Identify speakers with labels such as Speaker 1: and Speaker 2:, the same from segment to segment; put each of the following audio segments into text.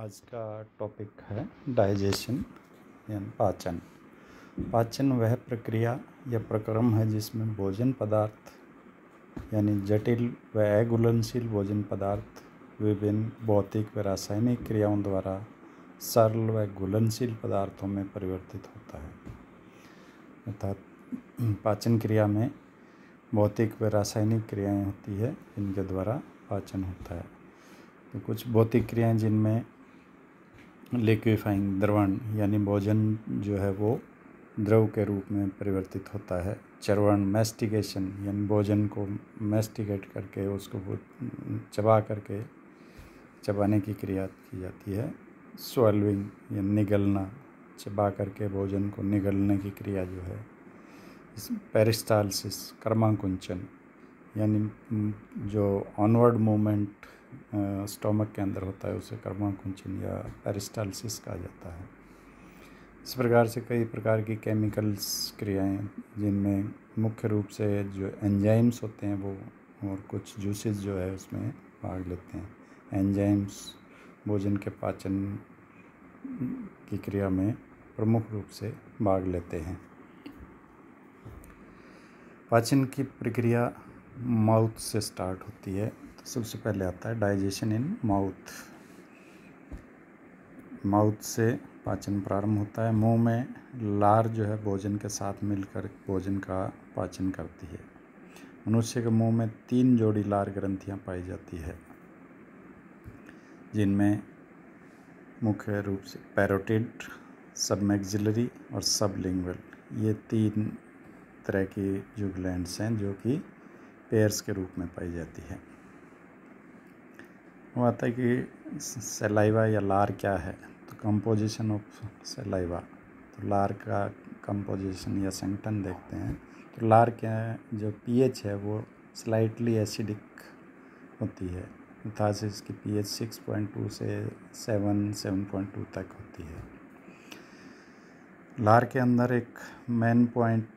Speaker 1: आज का टॉपिक है डाइजेशन यानी पाचन। पाचन वह प्रक्रिया या प्रक्रम है जिसमें भोजन पदार्थ यानी जटिल व अघुलनशील भोजन पदार्थ विभिन्न भौतिक व रासायनिक क्रियाओं द्वारा सरल व घुलनशील पदार्थों में परिवर्तित होता है। अर्थात पाचन क्रिया में भौतिक व रासायनिक क्रियाएं होती है जिनके द्वारा पाचन होता है। तो कुछ भौतिक क्रियाएं जिनमें लिक्विफाइंग द्रवण यानी भोजन जो है वो द्रव के रूप में परिवर्तित होता है। चर्वण मैस्टिकेशन यानी भोजन को मैस्टिकेट करके उसको चबा करके चबाने की क्रिया की जाती है। स्वैल्विंग यानी निगलना, चबा करके भोजन को निगलने की क्रिया जो है। पेरिस्टालसिस क्रमांकुंचन यानी जो ऑनवर्ड मूवमेंट स्टोमक के अंदर होता है उसे क्रमांकुंचन या पेरिस्टालसिस कहा जाता है। इस प्रकार से कई प्रकार की केमिकल्स क्रियाएं जिनमें मुख्य रूप से जो एंजाइम्स होते हैं वो और कुछ जूसेस जो है उसमें भाग लेते हैं। एंजाइम्स भोजन के पाचन की क्रिया में प्रमुख रूप से भाग लेते हैं। पाचन की प्रक्रिया माउथ से स्टार्ट होती है। तो सबसे पहले आता है डाइजेशन इन माउथ। माउथ से पाचन प्रारंभ होता है। मुंह में लार जो है भोजन के साथ मिलकर भोजन का पाचन करती है। मनुष्य के मुंह में 3 जोड़ी लार ग्रंथियां पाई जाती है जिनमें मुख्य रूप से पैरोटिड, सबमैक्सिलरी और सबलिंगुअल, ये 3 तरह की जो ग्लैंड्स हैं जो कि पेयर्स के रूप में पाई जाती है। वो आता है कि सलाइवा या लार क्या है। तो कंपोजिशन ऑफ सलाइवा, तो लार का कंपोजिशन या संगठन देखते हैं। तो लार क्या है, जो पीएच है वो स्लाइटली एसिडिक होती है। अर्थात से इसकी पीएच 6.2 से 7.2 तक होती है। लार के अंदर एक मेन पॉइंट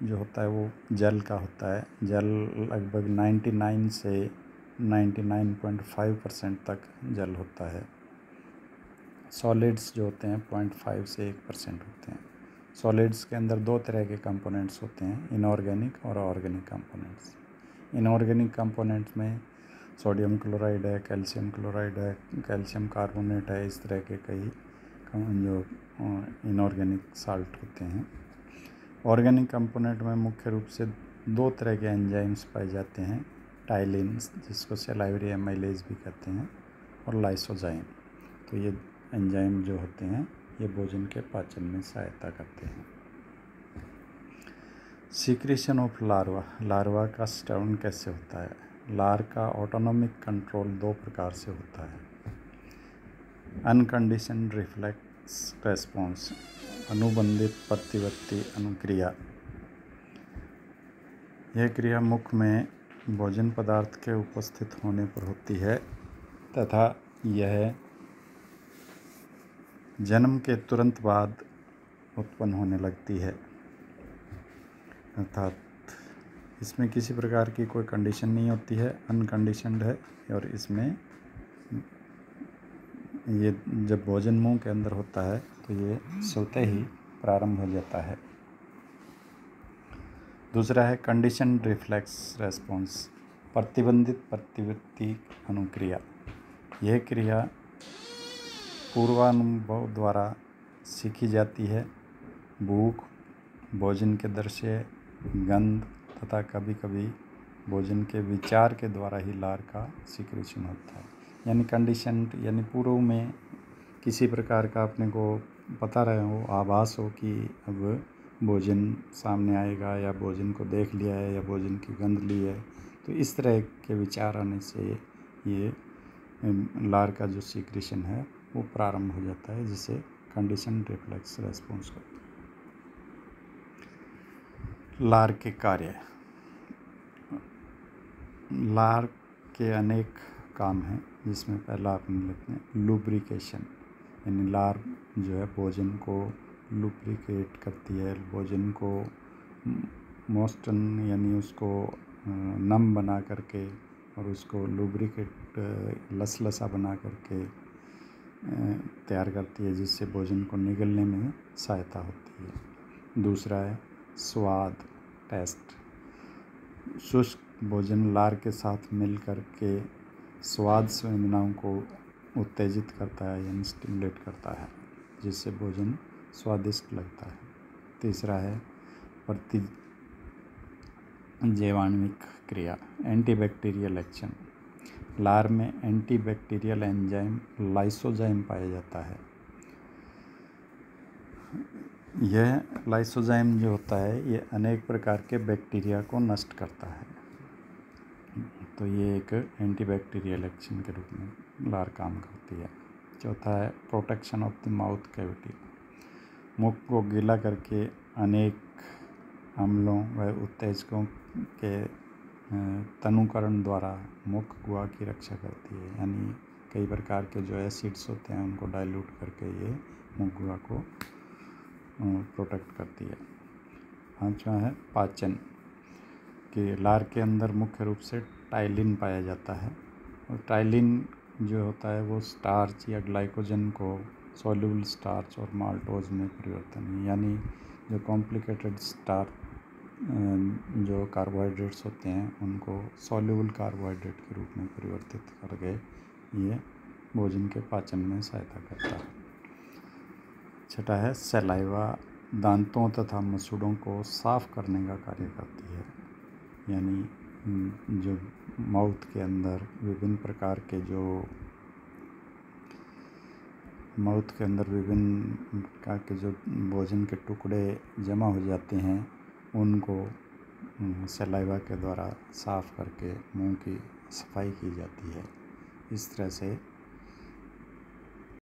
Speaker 1: जो होता है वो जल का होता है। जल लगभग 99 से 99.5% तक जल होता है। सॉलिड्स जो होते हैं 0.5 से 1% होते हैं। सॉलिड्स के अंदर 2 तरह के कंपोनेंट्स होते हैं, इनऑर्गेनिक और ऑर्गेनिक कंपोनेंट्स। इनऑर्गेनिक कंपोनेंट्स में सोडियम क्लोराइड है, कैल्शियम क्लोराइड है, कैल्शियम कार्बोनेट है, इस तरह के कई जो इनऑर्गेनिक साल्ट होते हैं। ऑर्गेनिक कंपोनेंट में मुख्य रूप से 2 तरह के एंजाइम्स पाए जाते हैं, टाइलिन्स जिसको सलाइवरी एमाइलेज भी कहते हैं और लाइसोजाइम। तो ये एंजाइम जो होते हैं ये भोजन के पाचन में सहायता करते हैं। सीक्रेशन ऑफ लार्वा, लार्वा का स्टर्न कैसे होता है। लार का ऑटोनोमिक कंट्रोल 2 प्रकार से होता है। अनकंडीशनड रिफ्लेक्स रेस्पॉन्स, अनुबंधित प्रतिवर्ती अनुक्रिया। यह क्रिया मुख में भोजन पदार्थ के उपस्थित होने पर होती है तथा यह जन्म के तुरंत बाद उत्पन्न होने लगती है। अर्थात इसमें किसी प्रकार की कोई कंडीशन नहीं होती है, अनकंडीशनड है। और इसमें ये जब भोजन मुंह के अंदर होता है तो ये स्वतः ही प्रारंभ हो जाता है। दूसरा है कंडीशनड रिफ्लेक्स रेस्पॉन्स, प्रतिबंधित प्रतिवर्ती अनुक्रिया। यह क्रिया पूर्वानुभव द्वारा सीखी जाती है। भूख, भोजन के दृश्य, गंध तथा कभी कभी भोजन के विचार के द्वारा ही लार का सीक्रेशन होता है। यानी कंडीशन यानी पूर्व में किसी प्रकार का अपने को पता रहे हो, आभास हो कि अब भोजन सामने आएगा या भोजन को देख लिया है या भोजन की गंध ली है, तो इस तरह के विचार आने से ये लार का जो सीक्रेशन है वो प्रारंभ हो जाता है, जिसे कंडीशन रिफ्लेक्स रेस्पॉन्स कहते हैं। लार के कार्य, लार के अनेक काम हैं जिसमें पहला अपन लेते हैं लुब्रिकेशन, यानी लार जो है भोजन को लुब्रिकेट करती है। भोजन को मोस्टन यानी उसको नम बना करके और उसको लुब्रिकेट लसलसा बना करके तैयार करती है, जिससे भोजन को निगलने में सहायता होती है। दूसरा है स्वाद, टेस्ट। शुष्क भोजन लार के साथ मिलकर के स्वाद संवेदनाओं को उत्तेजित करता है यानी स्टिमुलेट करता है, जिससे भोजन स्वादिष्ट लगता है। तीसरा है प्रतिजैवाणविक क्रिया, एंटीबैक्टीरियल एक्शन। लार में एंटीबैक्टीरियल एंजाइम लाइसोजाइम पाया जाता है। यह लाइसोजाइम जो होता है ये अनेक प्रकार के बैक्टीरिया को नष्ट करता है, तो ये एक एंटीबैक्टीरियल एक्शन के रूप में लार काम करती है। चौथा है protection of the mouth cavity. मुख को गीला करके अनेक अम्लों व उत्तेजकों के तनुकरण द्वारा मुख गुहा की रक्षा करती है, यानी कई प्रकार के जो एसिड्स होते हैं उनको डाइल्यूट करके ये मुख गुहा को प्रोटेक्ट करती है। पांचवा है पाचन, कि लार के अंदर मुख्य रूप से टाइलिन पाया जाता है, और टाइलिन जो होता है वो स्टार्च या ग्लाइकोजन को सॉल्युबल स्टार्च और माल्टोज में परिवर्तन, यानी जो कॉम्प्लिकेटेड स्टार्च जो कार्बोहाइड्रेट्स होते हैं उनको सॉल्युबल कार्बोहाइड्रेट के रूप में परिवर्तित करके ये भोजन के पाचन में सहायता करता है। छठा है सलाइवा, दांतों तथा मसूड़ों को साफ करने का कार्य करती है, यानी जो माउथ के अंदर विभिन्न प्रकार के जो भोजन के टुकड़े जमा हो जाते हैं उनको सलाइवा के द्वारा साफ करके मुंह की सफाई की जाती है। इस तरह से